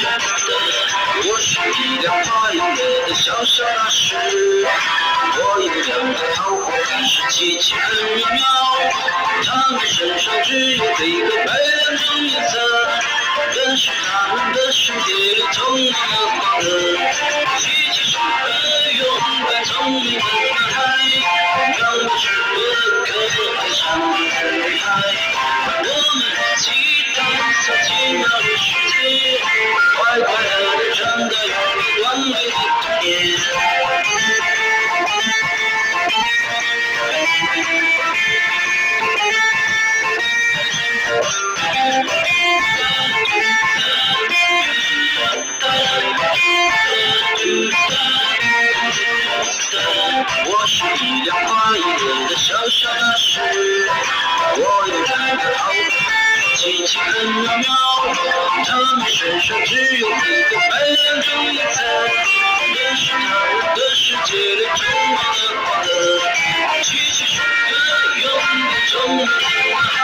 我是一辆快乐的小小巴士，我有两个好伙伴是奇奇和妙妙，他们身上只有这个白两种颜色，但是他们的世界里充满了快乐。奇奇是个勇敢聪明的男孩，妙妙是个可爱善良的女孩，我们一起探索奇妙的世界，快快乐乐长大，有个完美的童年。我是一辆快乐的小小巴士，我有两个好朋友，奇奇和妙妙，他们身上只有一个白两种颜色，但是他们的世界里充满了快乐。奇奇是个勇敢聪明的男孩，